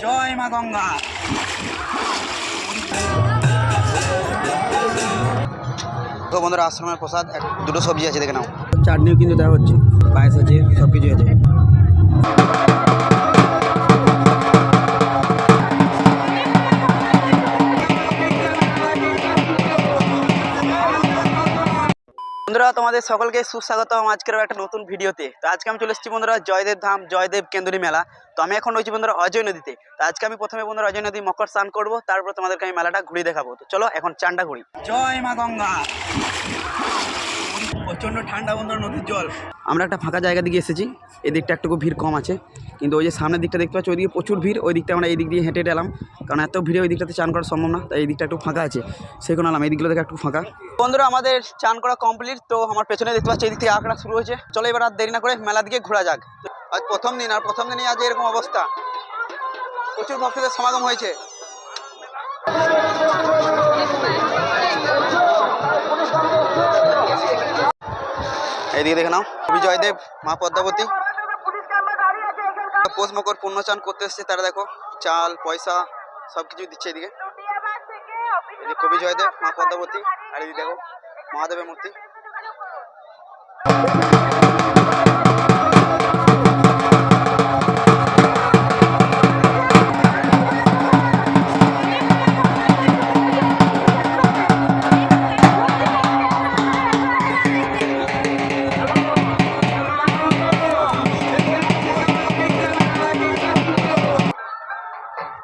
জয় মা গঙ্গা। তো বন্ধুরা, আশ্রমের প্রসাদ দুটো সবজি আছে, দেখে নাও। চাটনিও কিন্তু দেওয়া হচ্ছে, পায়েস আছে, সব কিছু আছে। বন্ধুরা, তোমাদের সকলকে সুস্বাগতম আজকের একটা নতুন ভিডিওতে। তো আজকে আমি চলে এসেছি বন্ধুরা জয়দেব ধাম, জয়দেব কেন্দুলি মেলা। তো আমি এখন রয়েছি বন্ধুরা অজয় নদীতে। তো আজকে আমি প্রথমে বন্ধুরা অজয় নদী মকর স্নান করবো, তারপর তোমাদেরকে আমি মেলাটা ঘুরিয়ে দেখাবো। তো চলো এখন চানটা ঘুরি। জয় মা গঙ্গা। প্রচণ্ড ঠান্ডা বন্ধুরা, নদীর জল। আমরা একটা ফাঁকা জায়গা দিকে এসেছি, এদিকটা একটু ভিড় কম আছে, কিন্তু ওই যে সামনের দিকটা দেখতে পাচ্ছি ওইদিকে প্রচুর ভিড়। ওই দিকটা আমরা এই দিক দিয়ে হেঁটে এলাম, কারণ এত ভিড়ে ওই দিকটাতে চান করা সম্ভব না, তাই এই দিকটা একটু ফাঁকা আছে, সেই কোনো এলাম। এই দিকগুলো দেখে একটু ফাঁকা। বন্ধুরা, আমাদের চান করা কমপ্লিট। তো আমার পেছনে দেখতে পাচ্ছি এই দিক থেকে আঁকড়া শুরু হয়েছে। চলো এবার আর দেরি না করে মেলা দিকে ঘোরা যাক। আজ প্রথম দিন, আর প্রথম দিনই আজ এরকম অবস্থা, প্রচুর ভক্তদের সমাগম হয়েছে। এইদিকে দেখে নাও, জয়দেব মা পদ্মাবতী পৌষ মকর পুণ্যচান করতে এসছে। তারা দেখো চাল পয়সা সবকিছু দিচ্ছে। এদিকে কবি জয়দেব মা পদ্মাবতী, আর এদিকে দেখো মহাদেবের মূর্তি।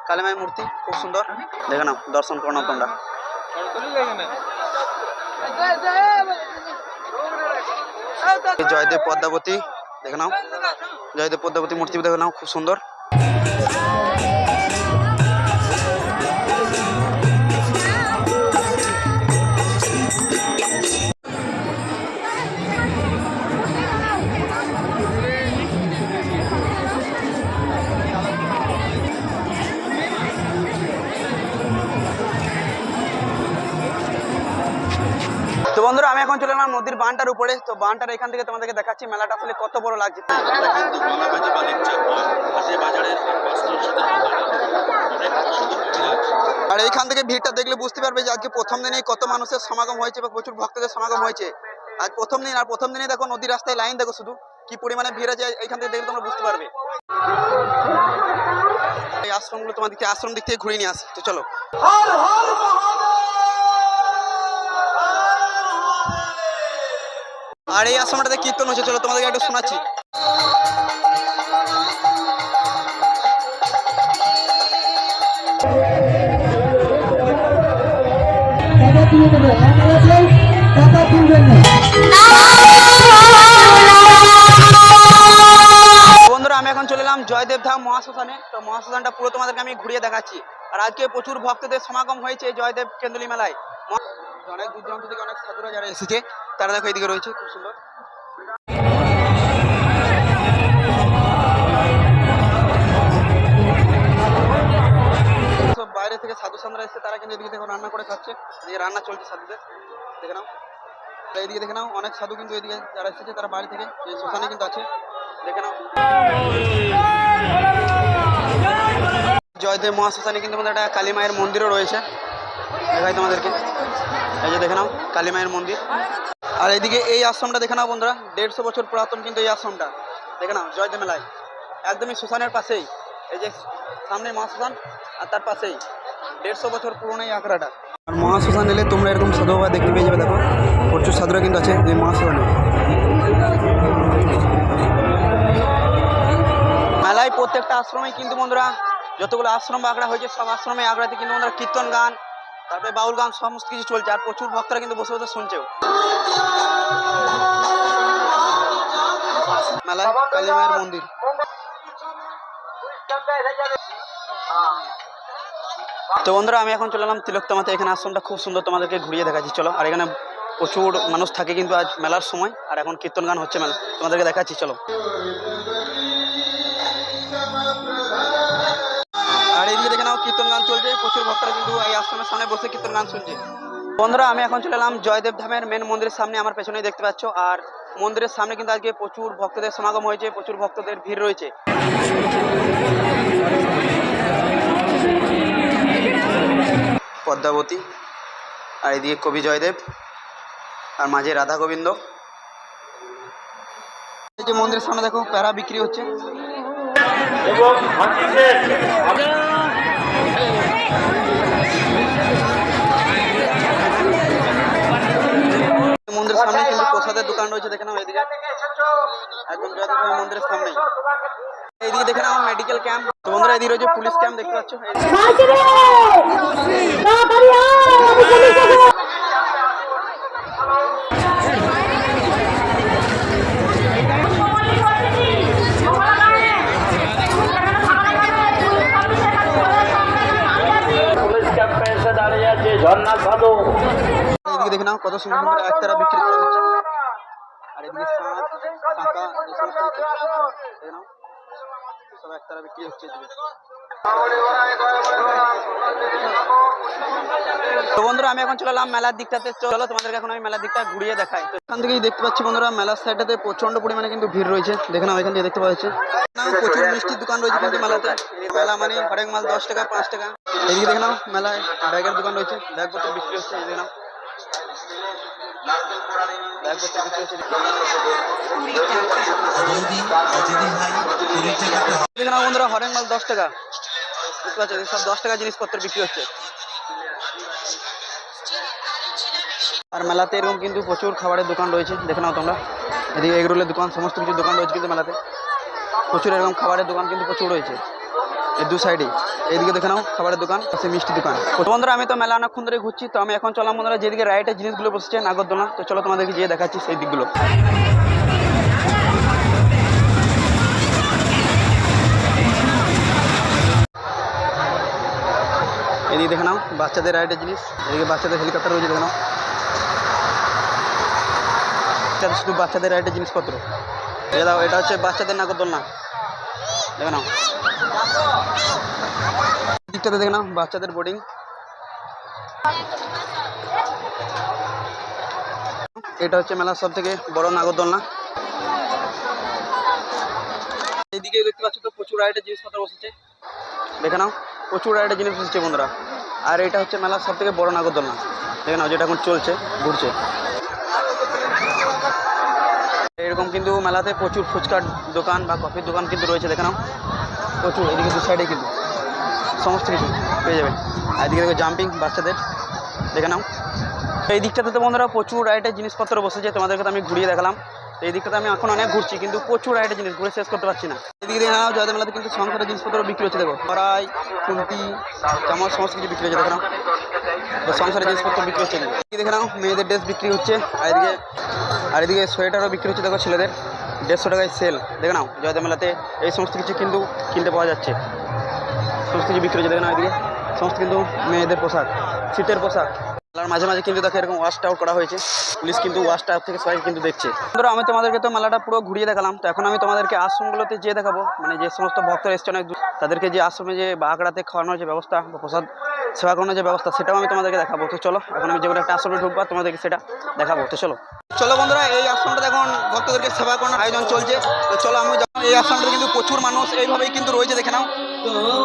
কালী মায়ের মূর্তি খুব সুন্দর, দেখে নাও, দর্শন করো না তোমরা। জয়দেব পদ্মাবতী দেখে নাও, জয়দেব পদ্মাবতী মূর্তি দেখে নাও, খুব সুন্দর। তো বন্ধুরা, আমি এখন চলে এলাম নদীর বানটার উপরে। তো বানটার এখান থেকে তোমাদেরকে দেখাচ্ছি মেলাটা আসলে কত বড় লাগছে। আর এইখান থেকে ভিড়টা দেখলে বুঝতে পারবে যে আজকে প্রথম দিনেই কত মানুষের সমাগম হয়েছে বা প্রচুর ভক্তদের সমাগম হয়েছে। আজ প্রথম দিন, আর প্রথম দিনে দেখো নদীর রাস্তায় লাইন দেখো শুধু কি পরিমাণে ভিড় আছে। এইখান থেকে দেখলে তোমরা বুঝতে পারবে। এই আশ্রমগুলো তোমাদেরকে আশ্রম দিক থেকে ঘুরিয়ে নিয়ে আসি। তো চলো। আর এই আশ্রমটাতে কীর্তন হচ্ছে, চলো তোমাদেরকে একটু শোনাচ্ছি। বন্ধুরা, আমি এখন চলে এলাম জয়দেব ধাম মহাশ্মশানে। তো মহাশ্মশানটা পুরো তোমাদেরকে আমি ঘুরিয়ে দেখাচ্ছি। আর আজকে প্রচুর ভক্তদের সমাগম হয়েছে জয়দেব কেন্দুলি মেলায়। অনেক দূর দূরান্ত থেকে অনেক সাধুরা যারা এসেছে, তারা দেখো এইদিকে রয়েছে, খুব সুন্দর। সব বাইরে থেকে সাধু সাধুরা এসেছে, তারা কিন্তু এদিকে দেখো রান্না করে খাচ্ছে। এদিকে রান্না চলছে সাধুদের, দেখে নাও। এইদিকে দেখে নাও, অনেক সাধু কিন্তু এদিকে যারা এসেছে তারা বাড়ি থেকে এই শ্মশানে কিন্তু আছে, দেখে নাও। জয়দেব মহাশ্মশানে কিন্তু আমাদের একটা কালী মায়ের মন্দিরও রয়েছে, দেখাই তোমাদেরকে। এই যে দেখে নাও কালী মায়ের মন্দির। আর এইদিকে এই আশ্রমটা দেখে নাও বন্ধুরা, 150 বছর পুরাতন কিন্তু এই আশ্রমটা, দেখে নাও জয়দেব মেলায় একদমই শ্মশানের পাশেই। এই যে সামনে মহাশ্মশান, আর তার পাশেই 150 বছর পুরনো এই আখড়াটা। আর মহাশ্মশান এলে তোমরা এরকম সাধু বাবা দেখতে পেয়ে যাবে। দেখো প্রচুর সাধুরা কিন্তু আছে এই মহাশ্মশানে। মেলায় প্রত্যেকটা আশ্রমে কিন্তু বন্ধুরা যতগুলো আশ্রম বা আখড়া হয়েছে, সব আশ্রমে আখড়াতে কিন্তু বন্ধুরা কীর্তন গান, তারপরে বাউল গান সমস্ত কিছু চলছে। আর প্রচুর ভক্তরা কিন্তু বসে বসে শুনছেও। মেলায় কালী মায়ের মন্দির। তো বন্ধুরা, আমি এখন চলে এলাম তিলোত্তমাতে। এখানে আশ্রমটা খুব সুন্দর, তোমাদেরকে ঘুরিয়ে দেখাচ্ছি চলো। আর এখানে প্রচুর মানুষ থাকে কিন্তু আজ মেলার সময়। আর এখন কীর্তন গান হচ্ছে মেলা, তোমাদেরকে দেখাচ্ছি চলো। আর এইদিকে দেখে নাও কীর্তন গান চলছে, প্রচুর ভক্তরা কিন্তু এই আশ্রমের সামনে বসে কীর্তন গান শুনছে। বন্ধুরা, আমি এখন চলে এলাম জয়দেব ধামের মেন মন্দিরের সামনে, আমার পেছনেই দেখতে পাচ্ছ। আর মন্দিরের সামনে কিন্তু আজকে প্রচুর ভক্তদের সমাগম হয়েছে, প্রচুর ভক্তদের ভিড় রয়েছে। পদ্মাবতী, আর এদিকে কবি জয়দেব, আর মাঝে রাধা গোবিন্দ। এই যে মন্দিরের সামনে দেখো প্যারা বিক্রি হচ্ছে। মন্দিরের সামনে কিন্তু প্রসাদের দোকান রয়েছে, দেখে নাও এদিকে একদম জয়দেব মন্দিরের সামনে। এইদিকে দেখে নাও মেডিকেল ক্যাম্প। তো বন্ধুরা এদিকে রয়েছে পুলিশ ক্যাম্প, দেখতে পাচ্ছ। এদিকে দেখে নাও কত সুন্দর সুন্দর একতারা বিক্রি করা হচ্ছে। আর এদিকে শাঁখ, শাঁখা, এই সমস্ত দেখে নাও সব একতারা বিক্রি হচ্ছে এদিকে। তো বন্ধুরা আমি এখন চলে এলাম মেলার দিকটাতে। চলো তোমাদেরকে এখন আমি মেলার দিকটা ঘুরিয়ে দেখাই। তো এখান থেকেই দেখতে পাচ্ছি বন্ধুরা মেলার সাইডটাতে প্রচন্ড পরিমাণে কিন্তু ভিড় রয়েছে, দেখে নাও এখান থেকে দেখতে পাওয়া যাচ্ছে। প্রচুর মিষ্টির দোকান রয়েছে কিন্তু মেলাতে। মেলা মানে হরেক মাল 10 টাকা 5 টাকা। এদিকে দেখে নাও মেলায় ব্যাগের দোকান রয়েছে, ব্যাগপত্র বিক্রি হচ্ছে। দেখে নাও ব্যাগপত্র বিক্রি হচ্ছে। দেখে নাও বন্ধুরা হরেক মাল 10 টাকা, বুঝতে পারছো সব 10 টাকা জিনিসপত্র বিক্রি হচ্ছে। আর মেলাতে এরকম কিন্তু প্রচুর খাবারের দোকান রয়েছে, দেখে নাও তোমরা। এদিকে এগরোলের দোকান, সমস্ত কিছু দোকান রয়েছে কিন্তু মেলাতে। প্রচুর এরকম খাবারের দোকান কিন্তু প্রচুর রয়েছে এই দু সাইডেই। এইদিকে দেখে নাও খাবারের দোকান, আছে মিষ্টি দোকান। বন্ধুরা আমি তো মেলা অনেকক্ষণ ধরে ঘুরছি, তো আমি এখন চলাম বন্ধুরা যেদিকে রাইটের জিনিসগুলো বসেছে নাগরদোলনা। তো চলো তোমাদেরকে গিয়ে দেখাচ্ছি সেই দিকগুলো। এদিকে দেখে নাও বাচ্চাদের রাইডের জিনিস, এদিকে বাচ্চাদের হেলিকপ্টার রয়েছে, দেখে নাও শুধু বাচ্চাদের রাইডের জিনিসপত্র। দাও এটা হচ্ছে বাচ্চাদের নাগরদোলনা, দেখে নাও। দিকটাতে দেখে নাও বাচ্চাদের বোর্ডিং। এটা হচ্ছে মেলার সব থেকে বড় নাগরদোলনা। এইদিকে দেখতে পাচ্ছ তো প্রচুর রাইডের জিনিসপত্র বসেছে, দেখে নাও প্রচুর রাইডের জিনিস বসেছে বন্ধুরা। আর এটা হচ্ছে মেলার সব থেকে বড় নাগরদোলনা, দেখে নাও যেটা এখন চলছে, ঘুরছে। এরকম কিন্তু মেলাতে প্রচুর ফুচকার দোকান বা কফির দোকান কিন্তু রয়েছে, দেখে নাও প্রচুর। এদিকে দু সাইডে কিন্তু সমস্ত কিছু পেয়ে যাবে। আর এদিকে দেখো জাম্পিং বাচ্চাদের, দেখে নাও। এই দিকটাতে তো বন্ধুরা প্রচুর রাইডের জিনিসপত্র বসেছে, তোমাদেরকে তো আমি ঘুরিয়ে দেখালাম। তো এই দিকটাতে আমি এখন অনেক ঘুরছি কিন্তু প্রচুর রাইডের জিনিস ঘুরে শেষ করতে পারছি না। এদিকে দেখে নাও জয়দেব মেলাতে কিন্তু সংসারের জিনিসপত্র বিক্রি হচ্ছে, দেখো কড়াই, খুন্তি, চামচ সমস্ত কিছু বিক্রি হচ্ছে, দেখে নাও সংসারের জিনিসপত্র বিক্রি হচ্ছে। এদিকে দেখে নাও মেয়েদের ড্রেস বিক্রি হচ্ছে। আর এদিকে সোয়েটারও বিক্রি হচ্ছে, দেখো ছেলেদের 150 টাকায় সেল, দেখে নাও জয়দেব মেলাতে এই সমস্ত কিছু কিন্তু কিনতে পাওয়া যাচ্ছে, সমস্ত কিছু বিক্রি হচ্ছে, দেখে নাও। এদিকে সমস্ত কিন্তু মেয়েদের পোশাক, শীতের পোশাক। মেলার মাঝে মাঝে কিন্তু দেখো এরকম ওয়াশ টাওয়ার করা হয়েছে, পুলিশ কিন্তু ওয়াশ টাওয়ার থেকে সবাই কিন্তু দেখছে। ধরো আমি তোমাদেরকে তো মেলাটা পুরো ঘুরিয়ে দেখালাম। তো এখন আমি তোমাদেরকে আশ্রমগুলোতে যেয়ে দেখাবো, মানে যে সমস্ত ভক্তরা এসছে অনেক দূর, তাদেরকে যে আশ্রমে যে বাগড়াতে খাওয়ানোর যে ব্যবস্থা বা প্রসাদ সেবা করানোর যে ব্যবস্থা, সেটাও আমি তোমাদেরকে দেখাবো। তো চলো এখন আমি যে কোনো একটা আশ্রমে ঢুকবো, তোমাদেরকে সেটা দেখাবো। তো চলো বন্ধুরা, এই আশ্রমটা এখন ভক্তদেরকে সেবা করানোর আয়োজন চলছে। তো চলো আমি এই আশ্রমটা কিন্তু প্রচুর মানুষ এইভাবেই কিন্তু রয়েছে, দেখে নাও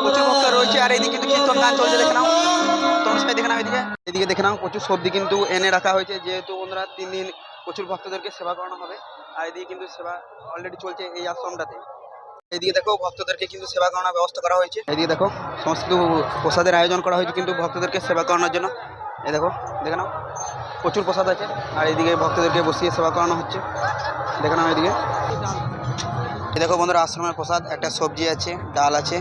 প্রচুর ভক্ত রয়েছে। আর এইদিকে কিন্তু কীর্তন গান চলছে, দেখে নাও তোমরা সবাই দেখে নাও। এদিকে দেখে নাও প্রচুর সবজি কিন্তু এনে রাখা হয়েছে, যেহেতু বন্ধুরা 3 দিন প্রচুর ভক্তদেরকে সেবা করানো হবে। আর এদিকে কিন্তু সেবা অলরেডি চলছে এই আশ্রমটাতে। এইদিকে দেখো ভক্তদেরকে কিন্তু সেবা করানোর ব্যবস্থা করা হয়েছে। এইদিকে দেখো সমস্ত প্রসাদের আয়োজন করা হয়েছে কিন্তু ভক্তদেরকে সেবা করানোর জন্য। এই দেখো দেখে নাও প্রচুর প্রসাদ আছে। আর এইদিকে ভক্তদেরকে বসিয়ে সেবা করানো হচ্ছে, দেখে নাও। এইদিকে দেখো বন্ধুরা আশ্রমের প্রসাদ, একটা সবজি আছে, ডাল আছে।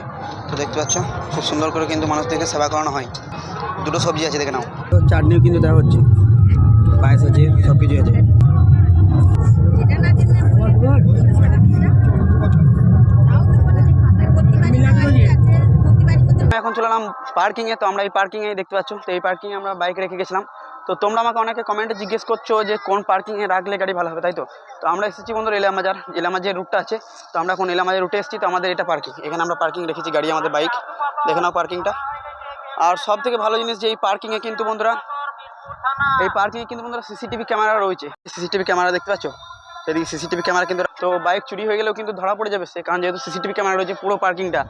তো দেখতে পাচ্ছ খুব সুন্দর করে কিন্তু মানুষদেরকে সেবা করানো হয়। 2টো সবজি আছে, দেখে নাও। চাটনিও কিন্তু দেওয়া হচ্ছে, পায়েস আছে, সব কিছু আছে। এখন চলে এলাম পার্কিংয়ে। তো আমরা এই পার্কিংয়ে দেখতে পাচ্ছ, তো এই পার্কিংয়ে আমরা বাইক রেখে গেছিলাম। তো তোমরা আমাকে অনেকে কমেন্টে জিজ্ঞেস করছো যে কোন পার্কিংয়ে রাখলে গাড়ি ভালো হবে, তাই তো। তো আমরা এসেছি বন্ধুরা ইলামাজার রুটটা আছে। তো আমরা এখন ইলামাজার রুটে এসেছি। তো আমাদের এটা পার্কিং, এখানে আমরা পার্কিং রেখেছি গাড়ি, আমাদের বাইক, দেখে নাও পার্কিংটা। আর সব থেকে ভালো জিনিস যে এই পার্কিংয়ে কিন্তু বন্ধুরা সিসিটিভি ক্যামেরা রয়েছে, সিসিটিভি ক্যামেরা দেখতে পাচ্ছ। সেদিকে সিসিটিভি ক্যামেরা কিন্তু, তো বাইক চুরি হয়ে গেলেও কিন্তু ধরা পড়ে যাবে সে, কারণ যেহেতু সিসিটিভি ক্যামেরা রয়েছে পুরো পার্কিংটা।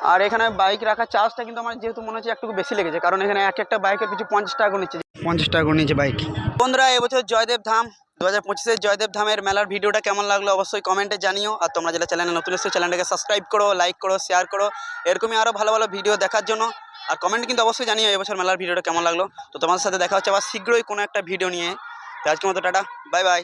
আর এখানে বাইক রাখার চার্জটা কিন্তু আমার যেহেতু মনে হচ্ছে একটু বেশি লেগেছে, কারণ এখানে একটা বাইকের পিছু 50 টাকা করে নিচ্ছে, 50 টাকা করে নিচ্ছে বাইক। বন্ধুরা, এবছর জয়দেব ধাম 2025-এর জয়দেব ধামের মেলার ভিডিওটা কেমন লাগলো অবশ্যই কমেন্টে জানিও। আর তোমরা যারা চ্যানেলে নতুন এসেছো চ্যানেলটাকে সাবস্ক্রাইব করো, লাইক করো, শেয়ার করো এরকমই আরও ভালো ভালো ভিডিও দেখার জন্য। আর কমেন্ট কিন্তু অবশ্যই জানিও এবছর মেলার ভিডিওটা কেমন লাগলো। তো তোমাদের সাথে দেখা হচ্ছে আবার শীঘ্রই কোনো একটা ভিডিও নিয়ে। তো আজকের মতো টাটা, বাই বাই।